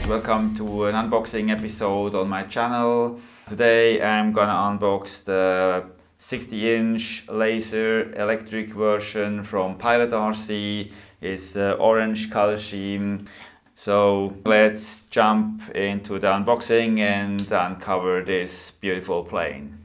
welcome to an unboxing episode on my channel. Today I'm gonna unbox the 60-inch laser electric version from Pilot RC. It's the orange color scheme. So let's jump into the unboxing and uncover this beautiful plane.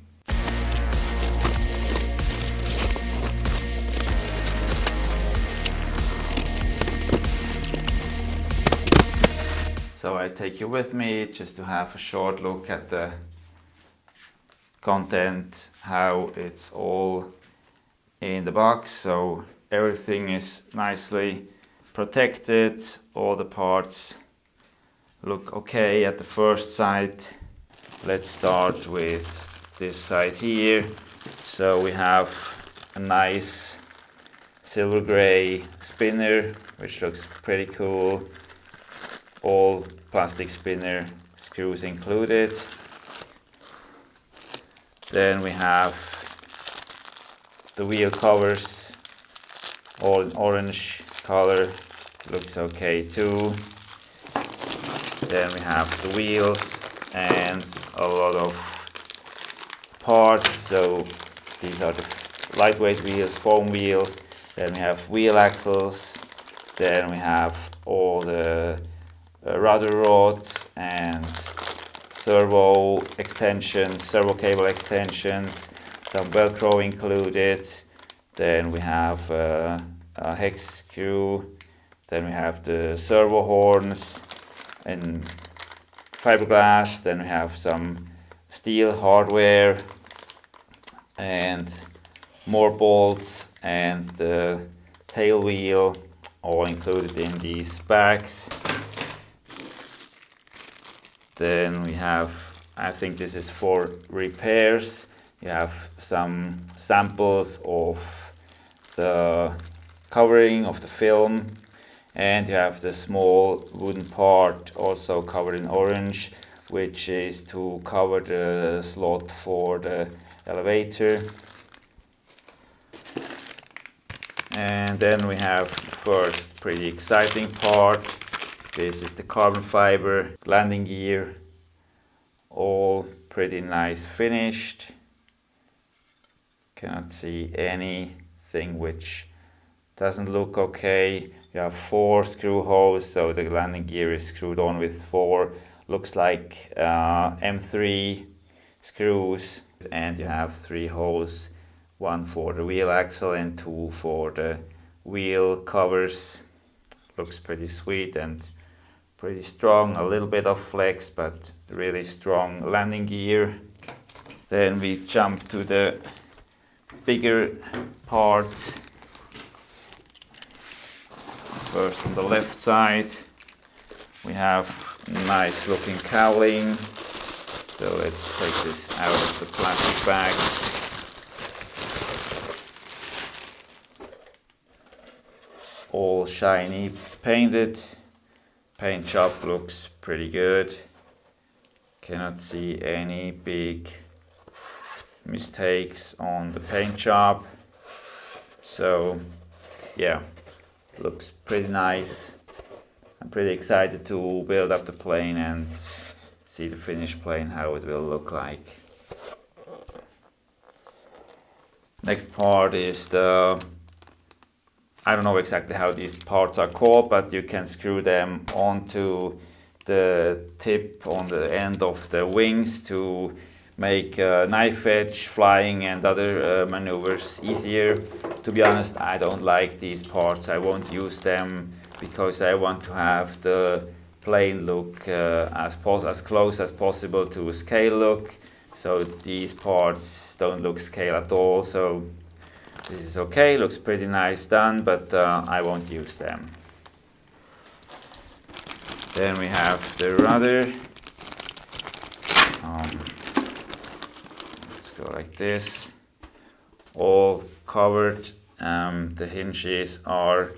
So I take you with me just to have a short look at the content, how it's all in the box. So everything is nicely protected, all the parts look okay at the first sight. Let's start with this side here. So we have a nice silver gray spinner, which looks pretty cool. All plastic spinner, screws included. Then we have the wheel covers, all in orange color, looks okay too. Then we have the wheels and a lot of parts. So these are the lightweight wheels, foam wheels. Then we have wheel axles. Then we have all the rudder rods and servo extensions, servo cable extensions, some Velcro included. Then we have a hex screw. Then we have the servo horns and fiberglass. Then we have some steel hardware and more bolts and the tail wheel, all included in these bags. Then we have, I think this is for repairs. You have some samples of the covering of the film, and you have the small wooden part also covered in orange, which is to cover the slot for the elevator. And then we have the first pretty exciting part. This is the carbon fiber landing gear, all pretty nice finished. Cannot see anything which doesn't look okay. You have 4 screw holes, so the landing gear is screwed on with 4, looks like M3 screws. And you have 3 holes, 1 for the wheel axle and 2 for the wheel covers. Looks pretty sweet and pretty strong, a little bit of flex, but really strong landing gear. Then we jump to the bigger parts. First on the left side, we have nice looking cowling. So let's take this out of the plastic bag. All shiny, painted. Paint job looks pretty good. Cannot see any big mistakes on the paint job. So yeah, looks pretty nice. I'm pretty excited to build up the plane and see the finished plane, how it will look like. Next part is I don't know exactly how these parts are called, but you can screw them onto the tip on the end of the wings to make knife edge flying and other maneuvers easier. To be honest, I don't like these parts. I won't use them because I want to have the plane look as close as possible to a scale look. So these parts don't look scale at all. So this is okay, looks pretty nice done, but I won't use them. Then we have the rudder. Let's go like this. All covered. The hinges are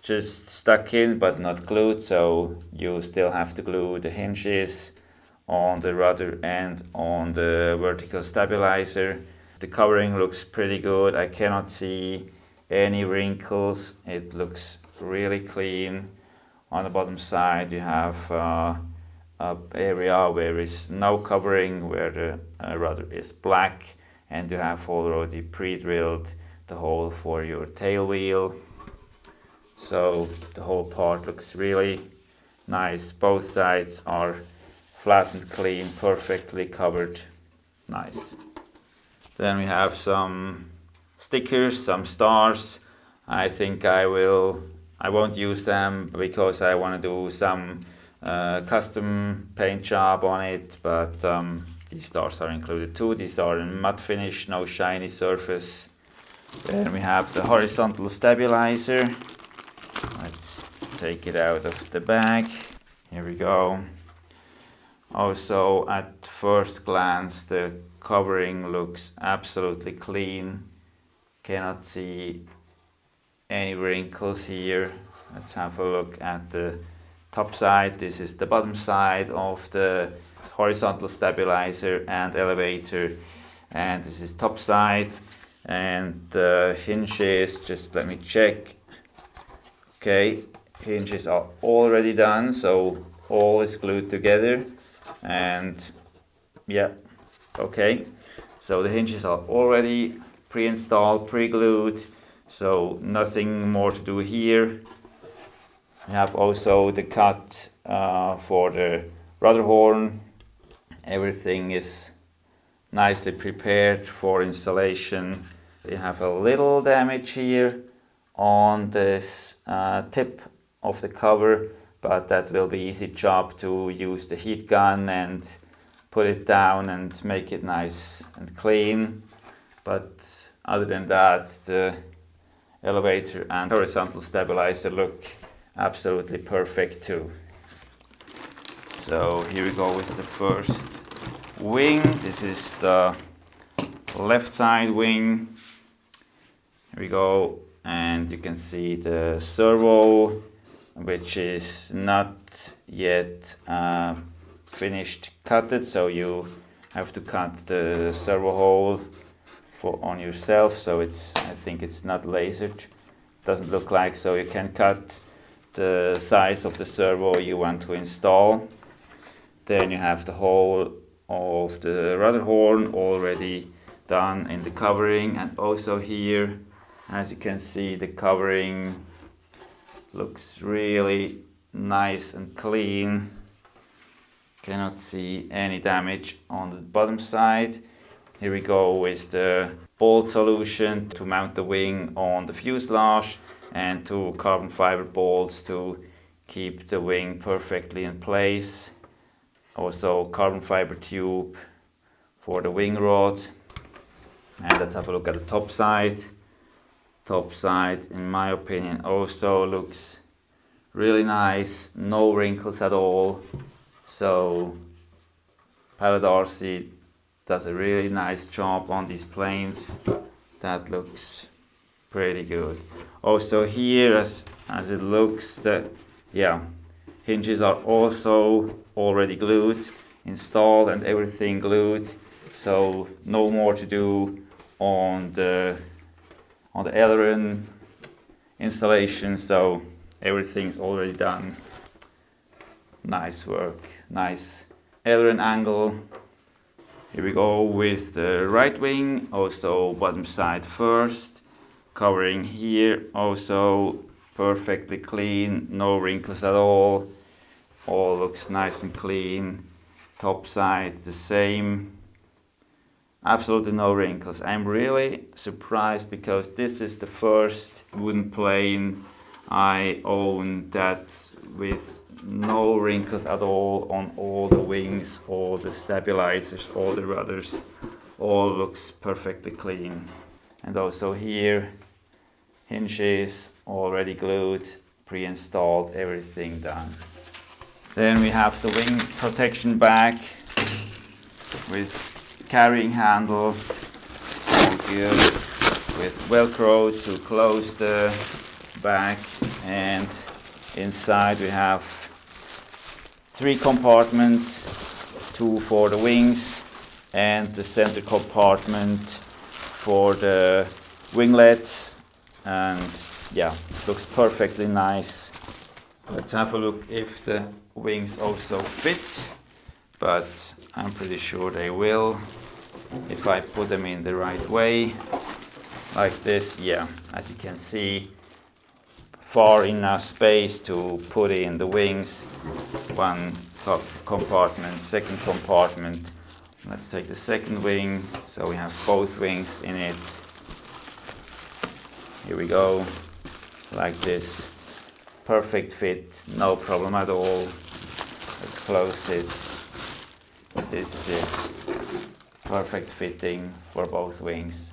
just stuck in but not glued, so you still have to glue the hinges on the rudder and on the vertical stabilizer. The covering looks pretty good. I cannot see any wrinkles. It looks really clean. On the bottom side you have area where is no covering, where the rudder is black, and you have already pre-drilled the hole for your tail wheel. So the whole part looks really nice. Both sides are flat and clean, perfectly covered. Nice. Then we have some stickers, some stars. I think I won't use them because I want to do some custom paint job on it, but these stars are included too. These are in matte finish, no shiny surface. Then we have the horizontal stabilizer. Let's take it out of the bag. Here we go. Also, at first glance, the covering looks absolutely clean. Cannot see any wrinkles here. Let's have a look at the top side. This is the bottom side of the horizontal stabilizer and elevator, and this is top side. And the hinges, just let me check. Okay, hinges are already done, so all is glued together. And yeah, okay, so the hinges are already pre-installed, pre-glued, so nothing more to do here. We have also the cut for the rudder horn. Everything is nicely prepared for installation. We have a little damage here on this tip of the cover, but that will be easy job to use the heat gun and put it down and make it nice and clean. But other than that, the elevator and horizontal stabilizer look absolutely perfect too. So here we go with the first wing. This is the left side wing. Here we go, and you can see the servo, which is not yet finished cutted, so you have to cut the servo hole on yourself. So I think it's not lasered, doesn't look like, so you can cut the size of the servo you want to install. Then you have the hole of the rudder horn already done in the covering, and also here, as you can see, the covering looks really nice and clean. Cannot see any damage on the bottom side. Here we go with the bolt solution to mount the wing on the fuselage, and two carbon fiber bolts to keep the wing perfectly in place. Also carbon fiber tube for the wing rod. And let's have a look at the top side. Top side, in my opinion, also looks really nice. No wrinkles at all. So Pilot RC does a really nice job on these planes. That looks pretty good. Also here, as it looks, the hinges are also already glued, installed, and everything glued. So no more to do on the aileron installation. So everything's already done. Nice work, nice aileron angle. Here we go with the right wing, also bottom side first. Covering here also perfectly clean, no wrinkles at all. All looks nice and clean. Top side the same. Absolutely no wrinkles. I'm really surprised because this is the first wooden plane I own that with no wrinkles at all on all the wings, all the stabilizers, all the rudders. All looks perfectly clean. And also here, hinges already glued, pre-installed, everything done. Then we have the wing protection bag with carrying handle, all good, with Velcro to close the bag. And inside we have 3 compartments, 2 for the wings and the center compartment for the winglets. And yeah, looks perfectly nice. Let's have a look if the wings also fit, but I'm pretty sure they will if I put them in the right way, like this. Yeah, as you can see, far enough space to put in the wings. One compartment, second compartment. Let's take the second wing, so we have both wings in it. Here we go, like this. Perfect fit, no problem at all. Let's close it. This is it. Perfect fitting for both wings.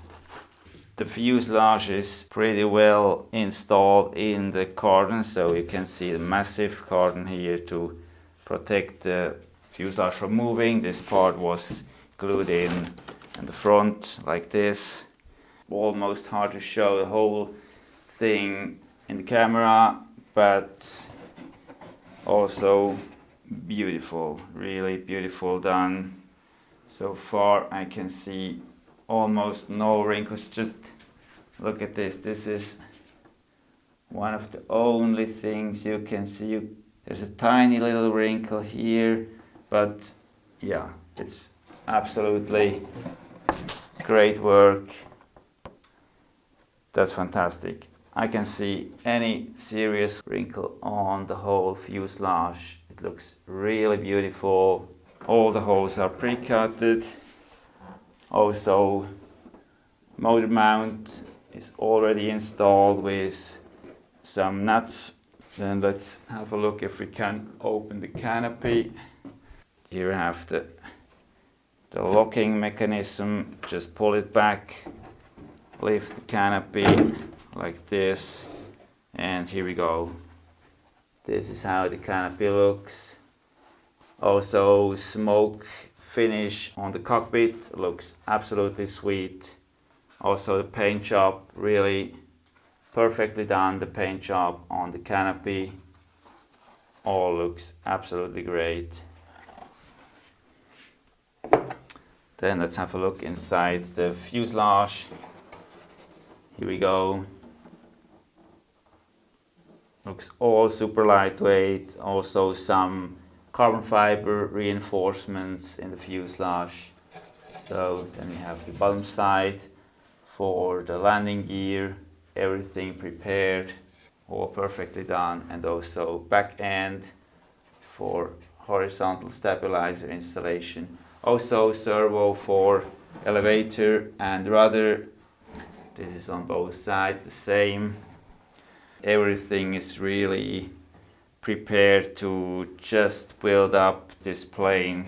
The fuselage is pretty well installed in the cardan, so you can see the massive cardan here to protect the fuselage from moving. This part was glued in the front like this. Almost hard to show the whole thing in the camera, but also beautiful, really beautiful done. So far I can see almost no wrinkles. Just look at this. This is one of the only things you can see. There's a tiny little wrinkle here, but yeah, it's absolutely great work. That's fantastic. I can see any serious wrinkle on the whole fuselage. It looks really beautiful. All the holes are pre-cutted. Also, motor mount is already installed with some nuts. Then let's have a look if we can open the canopy. Here we have the locking mechanism. Just pull it back, lift the canopy like this, and here we go. This is how the canopy looks. Also, smoke finish on the cockpit looks absolutely sweet. Also, the paint job, really perfectly done. The paint job on the canopy all looks absolutely great. Then let's have a look inside the fuselage. Here we go. Looks all super lightweight. Also some carbon fiber reinforcements in the fuselage. So then we have the bottom side for the landing gear. Everything prepared, all perfectly done. And also back end for horizontal stabilizer installation. Also servo for elevator and rudder. This is on both sides the same. Everything is really prepared to just build up this plane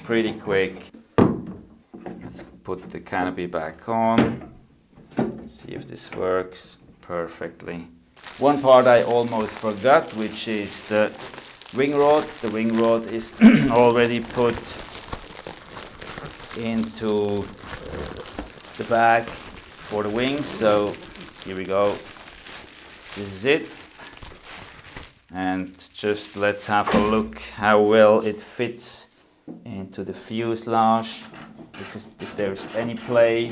pretty quick. Let's put the canopy back on. See if this works perfectly. One part I almost forgot, which is the wing rod. The wing rod is already put into the bag for the wings. So here we go. This is it. And just let's have a look how well it fits into the fuselage. If there's any play,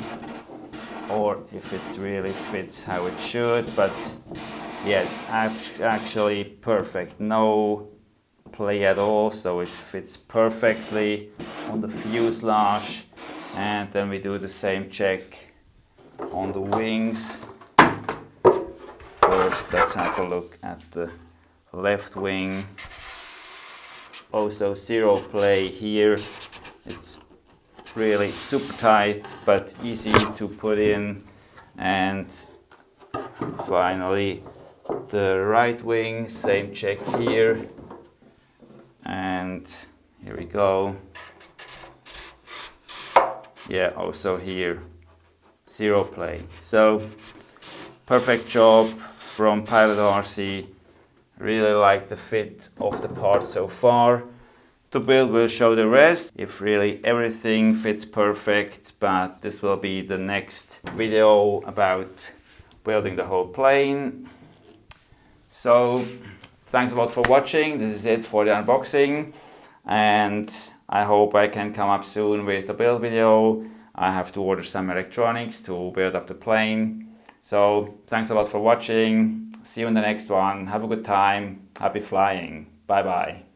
or if it really fits how it should. But yeah, it's actually perfect. No play at all, so it fits perfectly on the fuselage. And then we do the same check on the wings. First, let's have a look at the left wing. Also zero play here. It's really super tight but easy to put in. And finally the right wing, same check here. And here we go. Yeah, also here zero play. So perfect job from Pilot RC. Really like the fit of the part so far. To build will show the rest, if really everything fits perfect, but this will be the next video about building the whole plane. So thanks a lot for watching. This is it for the unboxing, and I hope I can come up soon with the build video. I have to order some electronics to build up the plane. So thanks a lot for watching. See you in the next one. Have a good time. Happy flying. Bye bye.